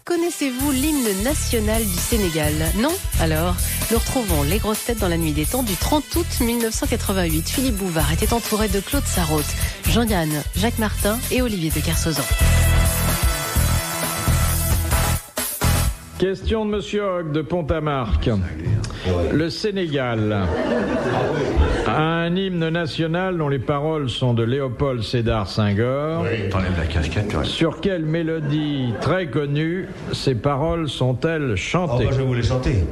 Connaissez-vous l'hymne national du Sénégal? Non? Alors, nous retrouvons les grosses têtes dans la nuit des temps du 30 août 1988. Philippe Bouvard était entouré de Claude Sarraute, Jean-Yann, Jacques Martin et Olivier de Kersauzon. Question de Monsieur Hogg de Pont-à-Marc. Le Sénégal a un hymne national dont les paroles sont de Léopold Sédar Senghor. Oui, t'enlèves la casquette, ouais. Sur quelle mélodie très connue ces paroles sont-elles chantées? Oh, bah, je vais vous les chanter.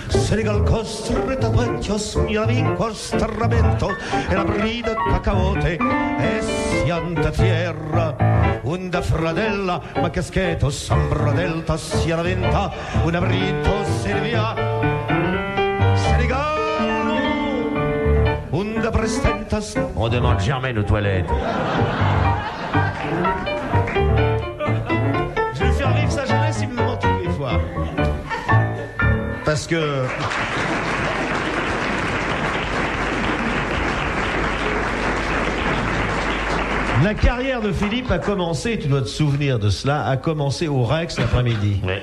Senegal costretta quantios mia vinquostramento e la brida cacaote e sianta tierra unda fradella ma caschetto sambra delta sia la venta una brito servia Senegal unda prestentas on demande jamais nos toilettes. Je vais faire vivre sa jeunesse il me demande toutes les fois. Parce que la carrière de Philippe a commencé, tu dois te souvenir de cela, a commencé au Rex l'après-midi. Ouais.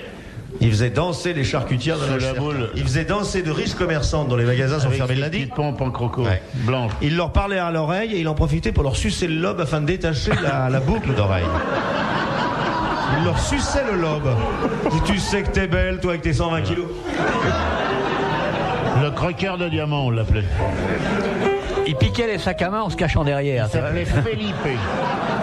Il faisait danser les charcutières dans la boule. Il faisait danser de riches commerçantes dont les magasins sont fermés le lundi. Avec pompes en croco, ouais. Blanche. Il leur parlait à l'oreille et il en profitait pour leur sucer le lobe afin de détacher la boucle d'oreille. Il leur suçait le lobe. Tu sais que t'es belle, toi, avec tes 120 kilos. Le croqueur de diamant, on l'appelait. Il piquait les sacs à main en se cachant derrière. Il s'appelait Felipe.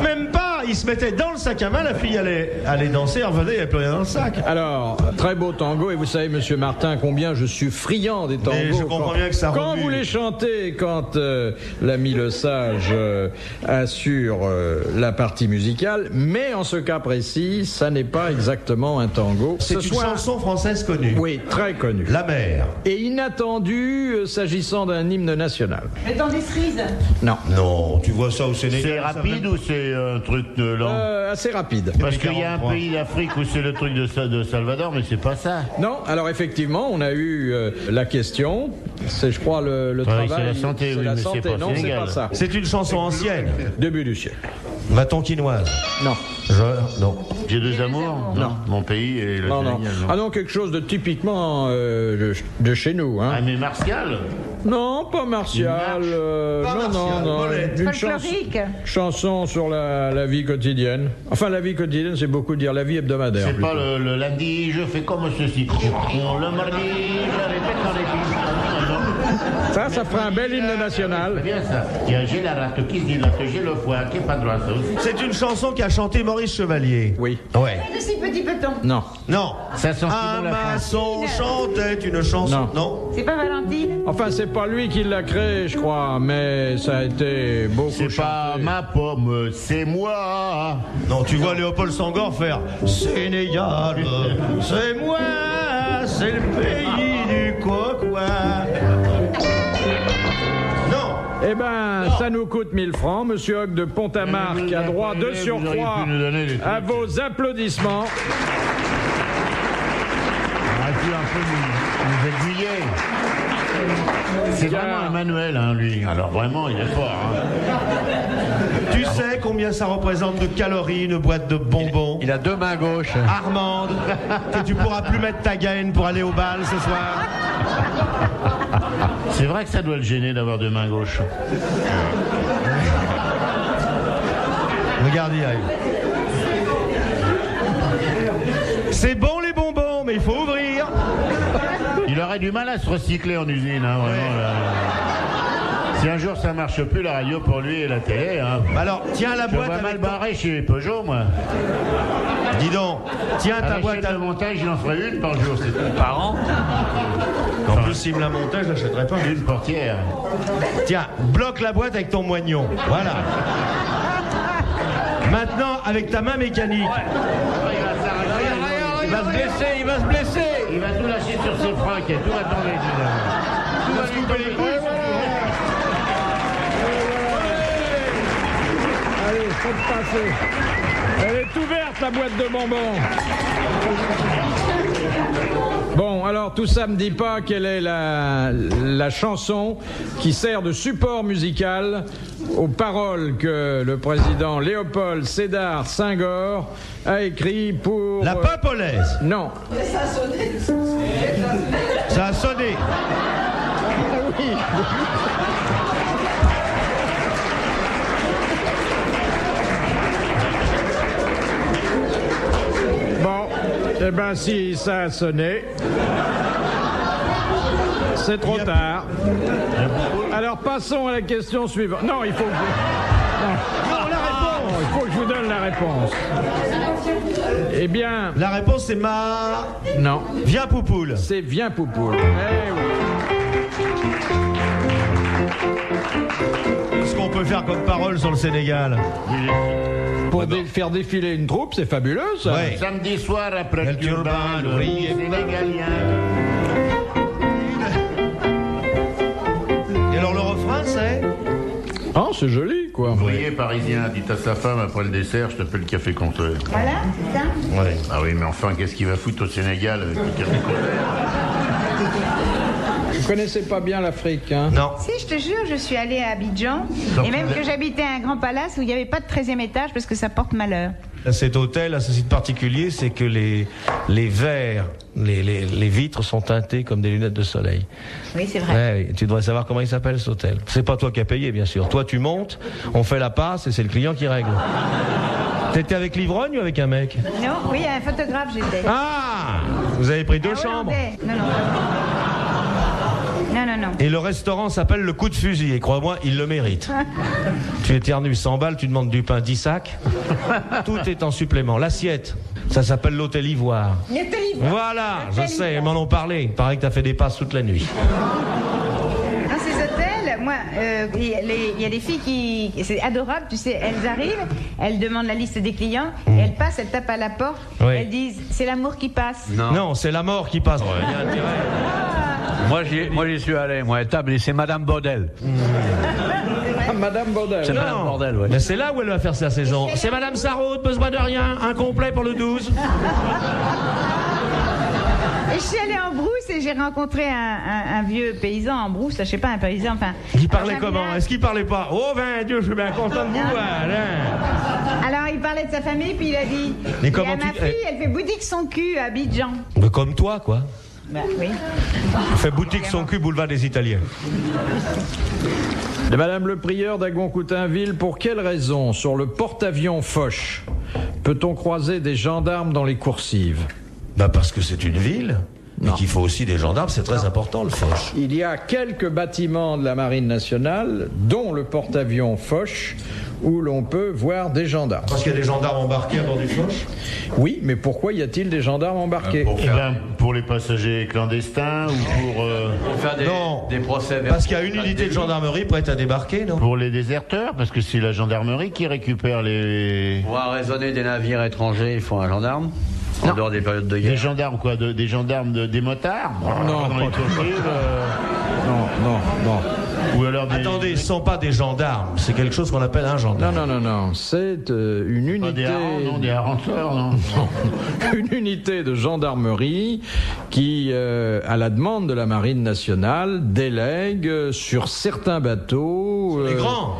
Même pas. Il se mettait dans le sac à main, la fille allait danser, elle revenait, il n'y avait plus rien dans le sac. Alors, très beau tango, et vous savez, Monsieur Martin, combien je suis friand des tangos. Mais je comprends bien que ça quand remue. vous les chantez, quand l'ami Le Sage assure la partie musicale, mais en ce cas précis, ça n'est pas exactement un tango. C'est une chanson française connue. Oui, très connue. La mer. Et inattendue s'agissant d'un hymne national. Mais dans des cerises. Non. Non, tu vois ça au Sénégal. C'est rapide ou c'est un truc de lent? Assez rapide. Parce qu'il y a un pays d'Afrique où c'est le truc de Salvador, mais c'est pas ça. Non, alors effectivement, on a eu la question. C'est, je crois, le travail. C'est la santé, oui, la mais santé. c'est pas Non, c'est Sénégal. pas ça. C'est une chanson ancienne. Début du siècle. La tonkinoise. Non. Non. J'ai deux amours. Non. Mon pays et le Non. Sénégal. Ah non, quelque chose de typiquement de chez nous. Hein. Ah, mais Martial? Non, pas Martial. Pas Martial, non. Paulette. Une Folklorique. chanson sur la vie quotidienne. Enfin, la vie quotidienne, c'est beaucoup dire la vie hebdomadaire. C'est plutôt. pas le lundi, je fais comme ceci. Le mardi, je répète dans les pistes. Ça ferait un bel hymne national. C'est bien ça. Tiens, j'ai la rate qui se dilate, j'ai le foie qui est pas droit, ça aussi. C'est une chanson qu'a chanté Maurice Chevalier. Oui. Ouais. De si petit peton. Non. Non. Ça sent Un bon la France. maçon chantait une chanson. Non. C'est pas Valentine. Enfin, c'est pas lui qui l'a créé, je crois, mais ça a été beaucoup C'est pas chanté. ma pomme, c'est moi. Non, tu vois Léopold Senghor faire Sénégal, c'est moi, c'est le pays du cocoa. Non. Eh ben, ça nous coûte 1000 francs. Monsieur Hogg de Pont-à-Marc a droit de surcroît à vos applaudissements. Arrêtez un peu nous aiguiller. C'est vraiment un manuel, hein, lui. Alors vraiment, il est fort. Hein. Tu sais combien ça représente de calories une boîte de bonbons? Il a deux mains gauches. Armande, que tu pourras plus mettre ta gaine pour aller au bal ce soir. C'est vrai que ça doit le gêner d'avoir deux mains gauches. Regarde, y arrive. C'est bon les bonbons, mais il faut ouvrir. Il aurait du mal à se recycler en usine, hein, vraiment. Là. Si un jour ça marche plus, la radio pour lui et la télé, hein. Alors, tiens la Je boîte vois mal avec barré chez Peugeot, moi. Dis donc, tiens ta À boîte de montage, il en ferait une par jour, c'est tout. Par an. En plus, s'il me la montait, je l'achèterais pas. Une portière. Tiens, bloque la boîte avec ton moignon. Voilà. Maintenant, avec ta main mécanique. Il va se blesser, il va se blesser. Il va tout lâcher sur ses fringues et tout va tomber. Tu vas se couper les couilles. Allez, faites passer. Elle est ouverte, la boîte de bonbons. Bon, alors tout ça me dit pas quelle est la chanson qui sert de support musical aux paroles que le président Léopold Sédar Senghor a écrit pour... La Pingpolaise. Non. Ça a sonné. Oui. Bon, eh ben si ça a sonné, c'est trop tard. Alors passons à la question suivante. Non, il faut que il faut que je vous donne la réponse. Eh bien... La réponse c'est Non. Viens Poupoule. C'est Viens Poupoule. Eh oui. Qu'est-ce qu'on peut faire comme parole sur le Sénégal? Pour faire défiler une troupe, c'est fabuleux, ça. Ouais. Samedi soir après le turban, turban, le le riz. sénégalien. Et alors le refrain c'est? Ah, c'est joli, quoi. Ouvrier parisien dit à sa femme après le dessert, je t'appelle le café compteur. Voilà, c'est ça. Ouais. Ah oui, mais enfin, qu'est-ce qu'il va foutre au Sénégal avec le café compteur? Vous connaissez pas bien l'Afrique, hein? Non. Si, je te jure, je suis allée à Abidjan, Donc, et même que j'habitais un grand palace où il n'y avait pas de 13e étage parce que ça porte malheur. Cet hôtel a ce site particulier, c'est que les verres, les vitres sont teintées comme des lunettes de soleil. Oui, c'est vrai. Ouais, oui. Tu devrais savoir comment il s'appelle cet hôtel. C'est pas toi qui as payé, bien sûr. Toi, tu montes, on fait la passe et c'est le client qui règle. T'étais avec l'ivrogne ou avec un mec? Non, oui, un photographe, j'étais. Ah! Vous avez pris deux Un chambres. Hollandais. Non. Et le restaurant s'appelle le Coup de Fusil, et crois-moi, il le mérite. Tu éternues 100 balles, tu demandes du pain 10 sacs. Tout est en supplément. L'assiette, ça s'appelle l'Hôtel Ivoire. Voilà, je sais, ils m'en ont parlé. Il paraît que t'as fait des passes toute la nuit. Dans ces hôtels, moi, il y a des filles qui... C'est adorable, tu sais, elles arrivent, elles demandent la liste des clients, et elles passent, elles tapent à la porte, Oui. elles disent, c'est l'amour qui passe. Non, c'est la mort qui passe. Il y a intérêt. Moi, j'y suis allé, moi, table, et c'est Madame Bordel. Madame Bordel. C'est Madame Bordel, ouais. Mais c'est là où elle va faire sa saison. C'est Madame Sarraud, besoin de rien, un complet pour le 12. Et je suis allée en brousse et j'ai rencontré un vieux paysan en brousse, je sais pas, un paysan, enfin... Il parlait Alors, comment? Est-ce qu'il parlait pas? Oh, ben Dieu, je suis bien content de vous voir. Hein. Alors il parlait de sa famille, puis il a dit... Mais Et comment à ma fille, elle fait boutique son cul à Abidjan. Mais comme toi, quoi. Bah oui. Il fait boutique son cul, boulevard des Italiens. De Madame le prieur d'Agon-Coutainville, pour quelle raison, sur le porte-avions Foch, peut-on croiser des gendarmes dans les coursives? Bah parce que c'est une ville. Non. Et qu'il faut aussi des gendarmes, c'est très important le Foch. Il y a quelques bâtiments de la Marine nationale, dont le porte-avions Foch, où l'on peut voir des gendarmes. Parce qu'il y a des gendarmes embarqués à bord du Foch? Oui, mais pourquoi y a-t-il des gendarmes embarqués? Pour les passagers clandestins ou pour Faire Non. des procès. Parce qu'il y a une unité de gendarmerie prête à débarquer, non? les déserteurs, parce que c'est la gendarmerie qui récupère les... Pour raisonner des navires étrangers, il faut un gendarme. En dehors des périodes de Des guerre. gendarmes quoi? Des gendarmes des motards? Non, Dans les pas coursives, Non. ou alors des... Attendez, ce ne sont pas des gendarmes, c'est quelque chose qu'on appelle un gendarme. Non. C'est une Pas des unité... harengs, non, des harenteurs, non. Une unité de gendarmerie qui, à la demande de la Marine nationale, délègue sur certains bateaux... Les grands?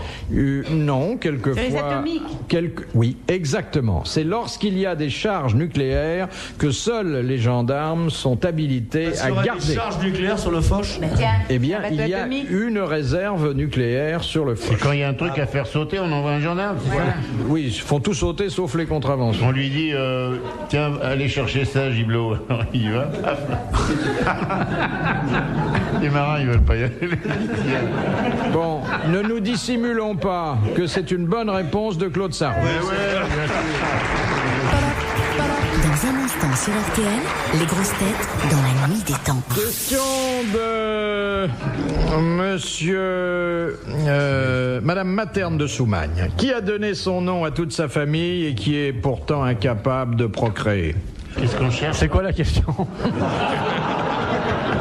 Non, quelquefois... C'est les atomiques. Oui, exactement. C'est lorsqu'il y a des charges nucléaires que seuls les gendarmes sont habilités Parce à qu'il y aurait garder. des charges nucléaires sur le Foch? Bah tiens, Eh bien, un bateau il y a atomique. une réserve nucléaire sur le Et Foch. quand il y a un truc à faire sauter, on envoie un gendarme, c'est ça? Oui, ils font tout sauter sauf les contraventions. On lui dit, tiens, allez chercher ça, Gibelot. Alors, il y va. Les marins, ils veulent pas y aller. Bon, ne nous dissimulons pas que c'est une bonne réponse de Claude Sarraud. Dans un instant sur RTL, les grosses têtes dans la nuit des temps. Question de monsieur Madame Materne de Soumagne, qui a donné son nom à toute sa famille et qui est pourtant incapable de procréer. Qu'est-ce qu'on cherche? C'est quoi la question?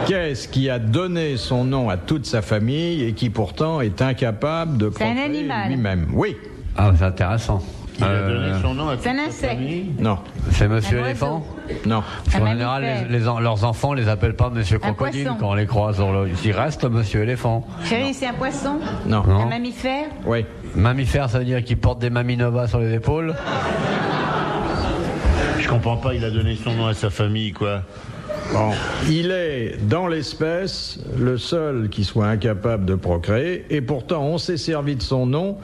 Qu'est-ce qui a donné son nom à toute sa famille et qui pourtant est incapable de C'est un procréer animal. lui-même? Oui. Ah, c'est intéressant. Il a donné son nom à toute C'est un sa insecte. famille. Non. C'est Monsieur Un éléphant. Non. Parce qu'en Un général, mammifère. leurs enfants les appellent pas Monsieur Un Crocodile poisson. quand on les croise. Ils restent Monsieur éléphant. Chérie, c'est un poisson? Non. Non. Un mammifère? Oui. Mammifère, ça veut dire qu'ils portent des Maminova sur les épaules. Je comprends pas, il a donné son nom à sa famille, quoi. Bon. Il est, dans l'espèce, le seul qui soit incapable de procréer, et pourtant on s'est servi de son nom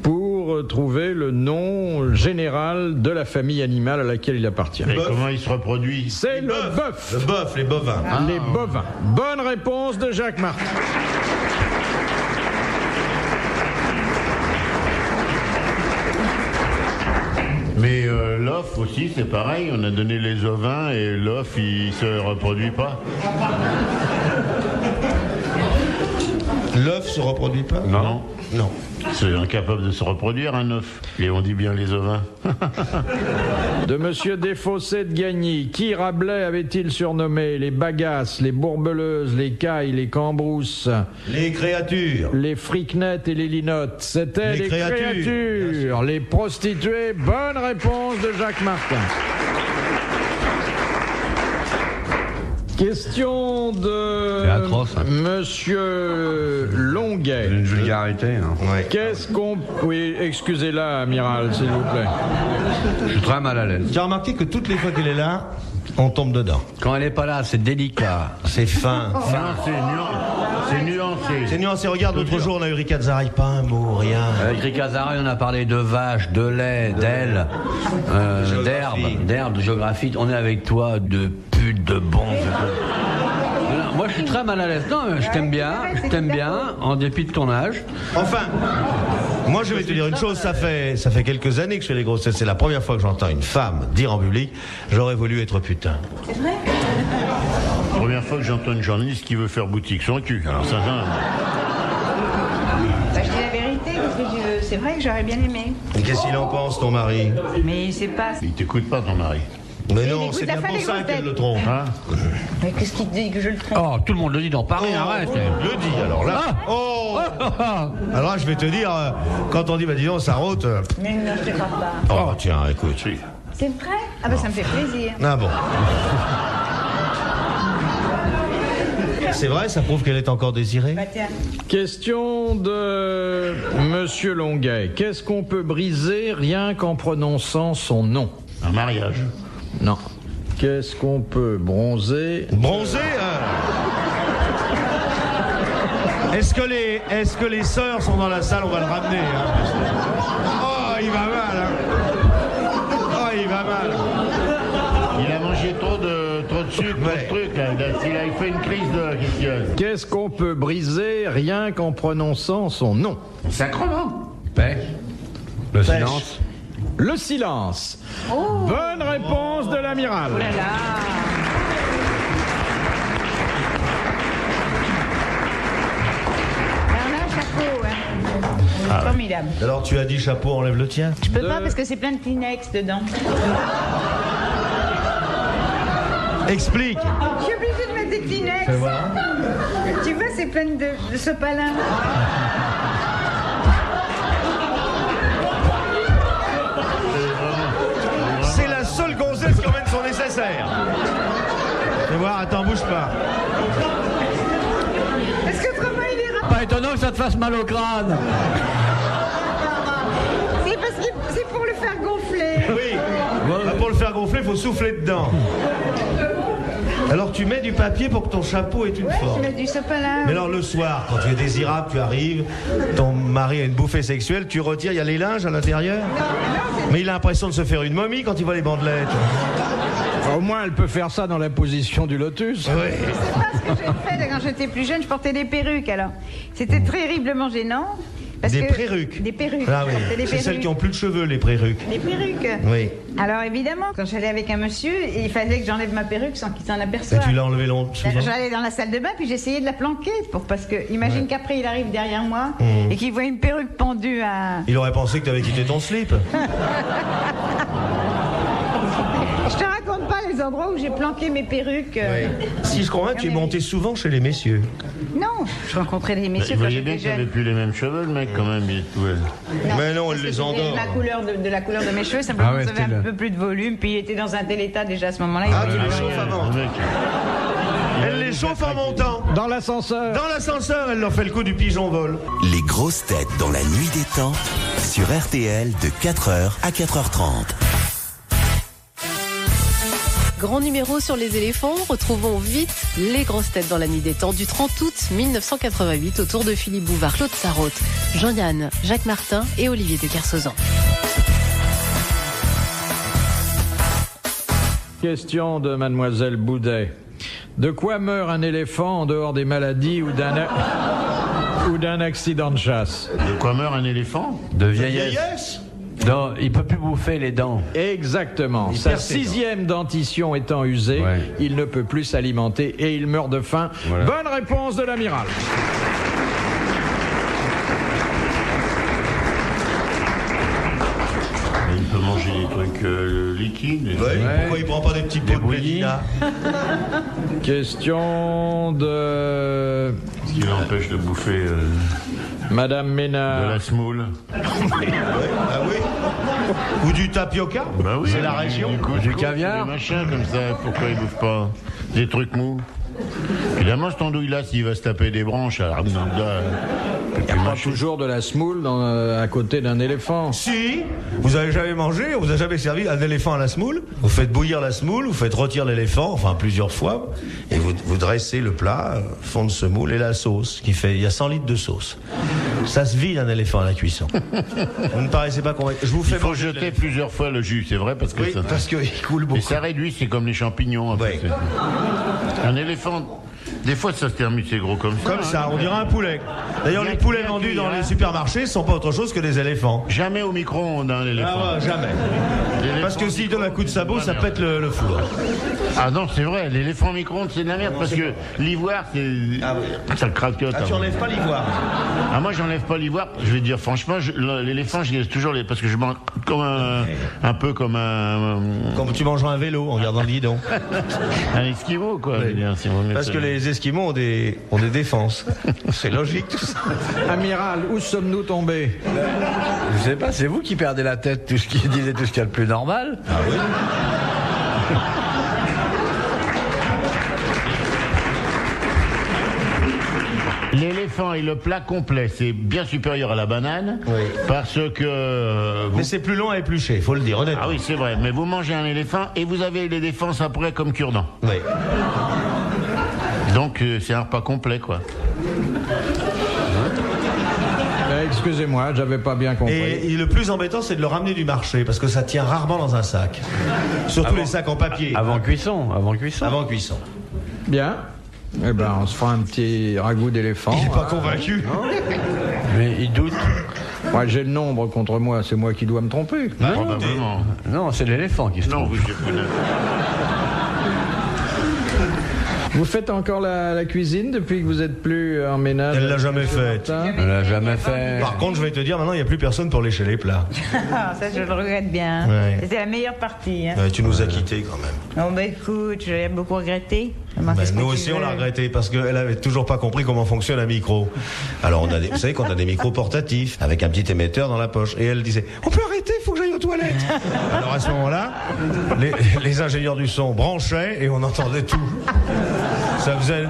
pour trouver le nom général de la famille animale à laquelle il appartient. Et comment il se reproduit? C'est le bœuf. Le bœuf, les bovins. Les bovins. Bonne réponse de Jacques Martin. Mais l'œuf aussi, c'est pareil. On a donné les ovins et l'œuf, il se reproduit pas. L'œuf se reproduit pas? Non. Non. C'est incapable de se reproduire, un œuf. Et on dit bien les ovins. De Monsieur Desfossés de Gagny. Qui Rabelais avait-il surnommé les bagasses, les bourbeleuses, les cailles, les cambrousses, Les créatures. les friquenettes et les linottes? C'était Les les créatures, bien créatures, les prostituées. Bonne réponse de Jacques Martin. Question C'est de atroce, hein. Monsieur Longuet. Une vulgarité. Hein. Ouais. Qu'est-ce qu'on... Oui, excusez-la, amiral, s'il vous plaît. Je suis très mal à l'aise. Tu as remarqué que toutes les fois qu'elle est là, on tombe dedans. Quand elle est pas là, c'est délicat. C'est fin. Non, c'est nuancé. C'est nuancé. Regarde, l'autre jour, on a eu Ricard Zaraï, pas un mot, rien. Avec Ricazari, on a parlé de vaches, de lait, d'ailes, d'herbes, de géographie. On est avec toi, de putes, de bons. Moi, je suis très mal à l'aise. Non, je t'aime bien, en dépit de ton âge. Enfin, moi, je vais te dire une chose. Ça fait quelques années que je fais les grosses têtes. C'est la première fois que j'entends une femme dire en public « J'aurais voulu être putain ». C'est vrai? Première fois que j'entends une journaliste qui veut faire boutique son cul. Alors ça, Bah, je dis la vérité, parce que c'est vrai que j'aurais bien aimé. Et qu'est-ce qu'il en pense, ton mari? Mais c'est pas... il t'écoute pas, ton mari. Mais il non, écoute c'est la bien fin pour des ça grosses qu'elle têtes. le trompe. Hein? Mais qu'est-ce qu'il dit que je le trompe? Oh, tout le monde le dit dans Paris, arrête. Le dit, alors là. Oh. Alors là, je vais te dire, quand on dit, bah dis donc, ça rote. Mais non, je te crois pas. Oh, tiens, écoute. C'est vrai? Ah bah ça me fait plaisir. Ah bon. C'est vrai, ça prouve qu'elle est encore désirée. Bah tiens. Question de Monsieur Longuet. Qu'est-ce qu'on peut briser rien qu'en prononçant son nom? Un mariage. Non. Qu'est-ce qu'on peut bronzer? Bronzé, Est-ce que les sœurs sont dans la salle? On va le ramener. Oh, il va mal. Oh, il va mal. Il a mangé trop de sucre, trop de trucs. Là. Il a fait une crise de... Qu'est-ce qu'il y a? Qu'est-ce qu'on peut briser rien qu'en prononçant son nom? Sacrement. Paix. Le silence. Le silence. Bonne réponse de l'amiral. Oh là là. Alors là, chapeau, hein. Formidable. Alors tu as dit chapeau, enlève le tien. Je peux pas parce que c'est plein de Kleenex dedans. Explique. Je suis obligée de mettre des Kleenex. Tu vois, c'est plein de sopalin. C'est la seule gonzesse qui emmène son nécessaire. Tu voir, attends, bouge pas. Est-ce que autrement il ira? Pas étonnant que ça te fasse mal au crâne. C'est parce que c'est pour le faire gonfler. Oui. Bah, pour le faire gonfler, il faut souffler dedans. Alors tu mets du papier pour que ton chapeau ait une Ouais, forme. je mets du sopalin. Mais alors le soir, quand tu es désirable, tu arrives, ton mari a une bouffée sexuelle, tu retires, il y a les linges à l'intérieur. Mais il a l'impression de se faire une momie quand il voit les bandelettes. Au moins, elle peut faire ça dans la position du lotus. Oui. C'est pas ce que j'ai fait quand j'étais plus jeune, je portais des perruques alors. C'était terriblement gênant. Parce Des que- préruques. Des perruques. Ah je portais des oui, c'est celles perruques. qui ont plus de cheveux, les préruques. Des perruques. Oui. Alors évidemment, quand j'allais avec un monsieur, il fallait que j'enlève ma perruque sans qu'il s'en Et aperçoive. tu l'as enlevé long souvent. J'allais dans la salle de bain puis j'essayais de la planquer parce que imagine qu'après il arrive derrière moi et qu'il voit une perruque pendue à... Il aurait pensé que tu avais quitté ton slip. Je te raconte pas les endroits où j'ai planqué mes perruques. Si je crois, tu es monté souvent chez les messieurs. Non, je rencontrais les Vous messieurs quand voyez j'étais bien qu'il jeune. n'avait plus les mêmes cheveux, le mec, quand même. Mais non, parce elle que les c'était endort. La couleur de la couleur de mes cheveux, simplement, Ah ouais, ça avait c'était un le- peu plus de volume, puis il était dans un tel état déjà à ce moment-là. Ah, il tu était les blanc. chauffes avant. Le mec. Elle les chauffe en montant. Dans l'ascenseur. Dans l'ascenseur, elle leur fait le coup du pigeon vol. Les grosses têtes dans la nuit des temps sur RTL de 4h à 4h30. Grand numéro sur les éléphants. Retrouvons vite les grosses têtes dans la nuit des temps du 30 août 1988 autour de Philippe Bouvard, Claude Sarraute, Jean-Yann, Jacques Martin et Olivier de Kersauzon. Question de mademoiselle Boudet. De quoi meurt un éléphant en dehors des maladies ou d'un accident de chasse? De quoi meurt un éléphant? De vieillesse. Vieillesse. Non, il peut plus bouffer les dents. Exactement. Il Sa perd ses 6e dentition étant usée, Ouais. il ne peut plus s'alimenter et il meurt de faim. Voilà. Bonne réponse de l'amiral. Il peut manger des trucs liquides. Pourquoi il prend pas des petits pots de bouillies. Plédina? Question de Ce qui l'empêche de bouffer Madame de Ménard. la semoule. Ah oui. Ou du tapioca. Bah oui. C'est la région. Du caviar. Des machins comme ça. Pourquoi il bouffe pas des trucs mous? Évidemment, cet andouille-là, s'il va se taper des branches, alors, Il n'y a pas toujours de la semoule à côté d'un éléphant. Si vous avez jamais mangé, on vous a jamais servi un éléphant à la semoule. Vous faites bouillir la semoule, vous faites rôtir l'éléphant, enfin plusieurs fois, et vous dressez le plat, fond de semoule et la sauce, il y a 100 litres de sauce. Ça se vide un éléphant à la cuisson. Vous ne paraissez pas convaincu. Je vous fais Il faut manger de jeter l'éléphant. plusieurs fois le jus, c'est vrai, parce que Oui, ça... parce qu'il coule Et beaucoup. ça réduit, c'est comme les champignons. En Ouais. fait. Un éléphant, des fois, ça se termine, c'est gros comme ça. Comme ça, on dirait un poulet. D'ailleurs, Bien- les poulets bien vendus cuit, dans hein. les supermarchés sont pas autre chose que des éléphants. Jamais au micro-ondes, hein, l'éléphant. Ah ouais, jamais. L'éléphant- Parce que s'il donne un coup de sabot, ça pète le four. Ah non, c'est vrai, l'éléphant au micro-ondes, c'est de la merde, parce que l'ivoire, c'est... Ah oui. Ça craquote. Ah, tu enlèves pas l'ivoire. Ah, moi, j'enlève pas l'ivoire. Je vais te dire, franchement, l'éléphant, je laisse toujours parce que je mange comme un peu comme Comme tu mangeras un vélo en regardant le guidon. un esquimau, quoi. je veux dire, si on met Parce ça. que les Esquimaux ont des défenses. C'est logique tout ça. Amiral, où sommes-nous tombés? Je sais pas, c'est vous qui perdez la tête, tout ce qui disait tout ce qu'il y a de plus normal. Ah oui. L'éléphant et le plat complet, c'est bien supérieur à la banane. Oui. Parce que... Mais c'est plus long à éplucher, faut le dire honnêtement. Ah oui, c'est vrai. Mais vous mangez un éléphant et vous avez les défenses après comme cure-dent. Oui. Donc, c'est un repas complet, quoi. Excusez-moi, j'avais pas bien compris. Et le plus embêtant, c'est de le ramener du marché, parce que ça tient rarement dans un sac. Surtout les sacs en papier. Avant cuisson. Avant cuisson. Bien. Eh ben, on se fera un petit ragoût d'éléphant. Il n'est pas convaincu. Mais il doute. Moi, j'ai le nombre contre moi, c'est moi qui dois me tromper. Probablement. Non, c'est l'éléphant qui se Non, trompe. vous... Vous faites encore la cuisine depuis que vous êtes plus en ménage? Elle l'a jamais faite. Martin? On l'a jamais fait. Par contre, je vais te dire, maintenant, il n'y a plus personne pour lécher les plats. Ah, ça, je le regrette bien. Ouais. C'était la meilleure partie. Hein. Tu nous as quittés quand même. Oh, bah écoute, je l'ai beaucoup regretté. Maintenant, Ben, fais ce que nous tu aussi, on veux. l'a regretté parce qu'elle avait toujours pas compris comment fonctionne un micro. Alors, vous savez qu'on a des micros portatifs avec un petit émetteur dans la poche. Et elle disait, on peut arrêter, il faut que j'aille aux toilettes. Alors à ce moment-là, les ingénieurs du son branchaient et on entendait tout.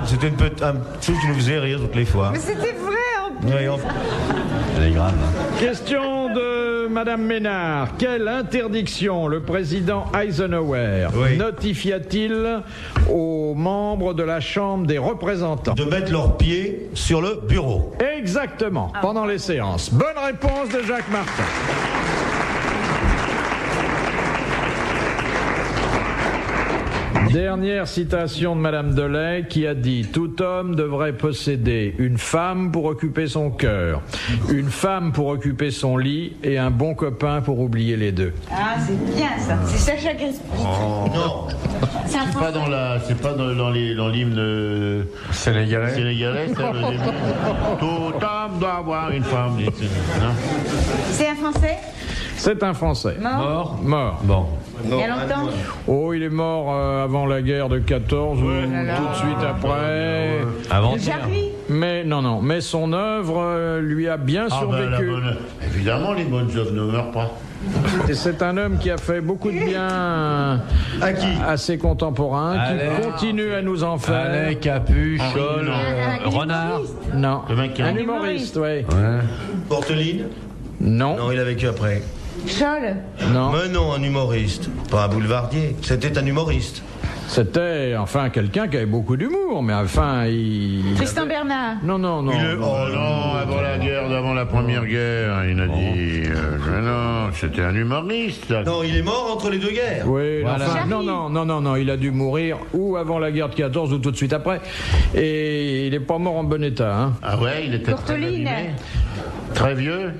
C'était un truc qui nous faisait rire toutes les fois. Mais c'était vrai en plus. Oui, Elle est grave. Hein. Question de Madame Ménard. Quelle interdiction le président Eisenhower Oui. notifia-t-il aux membres de la Chambre des représentants? de mettre leurs pieds sur le bureau. Exactement, pendant les séances. Bonne réponse de Jacques Martin. Dernière citation de Madame Delay qui a dit « Tout homme devrait posséder une femme pour occuper son cœur, une femme pour occuper son lit et un bon copain pour oublier les deux. Ah, c'est bien ça. C'est Sacha Guespi. Non. C'est un C'est pas dans la, c'est pas dans l'hymne Sénégalais. sénégalais, ça, le début. Tout homme doit avoir une femme. Non. C'est un Français. C'est un Français. Mort. Mort. Bon. Il y a longtemps. Oh, il est mort avant la guerre de 14 ou tout de suite après. Jarry. Mais non, mais son œuvre lui a bien survécu. Évidemment, les bonnes œuvres ne meurent pas. Et c'est un homme qui a fait beaucoup de bien à ses contemporains, qui continue à nous en faire. Allez, Capu, Scholl, Renard. Non, un humoriste, oui. Porteline? Non. Non, il a vécu après. Scholl. Non. Mais non, un humoriste. Pas un boulevardier. C'était un humoriste. C'était, quelqu'un qui avait beaucoup d'humour, mais Tristan Bernard. Non. Non, avant la guerre, avant la première guerre, il a dit... non, c'était un humoriste. Non, il est mort entre les deux guerres. Oui, Voilà. non, il a dû mourir ou avant la guerre de 14 ou tout de suite après. Et il n'est pas mort en bon état. Hein. Ah ouais, il était très Courteline. abîmé. Très vieux.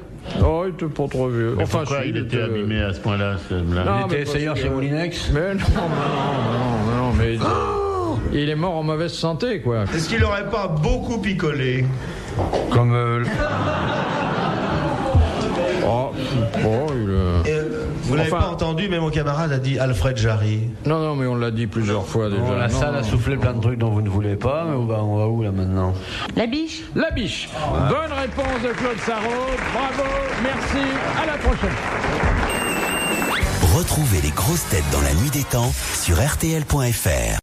Oh, il était pas trop vieux. Mais pourquoi il était abîmé à ce point-là, ce blanc? Non, Il était essayeur chez Moulinex. Mais non, mais il est mort en mauvaise santé, quoi. Est-ce qu'il n'aurait pas beaucoup picolé? Comme... Vous l'avez pas entendu, mais mon camarade a dit Alfred Jarry. Non, mais on l'a dit plusieurs fois déjà. la salle a soufflé plein de trucs dont vous ne voulez pas, mais on va où là maintenant? La Biche. La Biche. Bonne réponse de Claude Sarraute. Bravo, merci, à la prochaine. Retrouvez les grosses têtes dans la nuit des temps sur RTL.fr.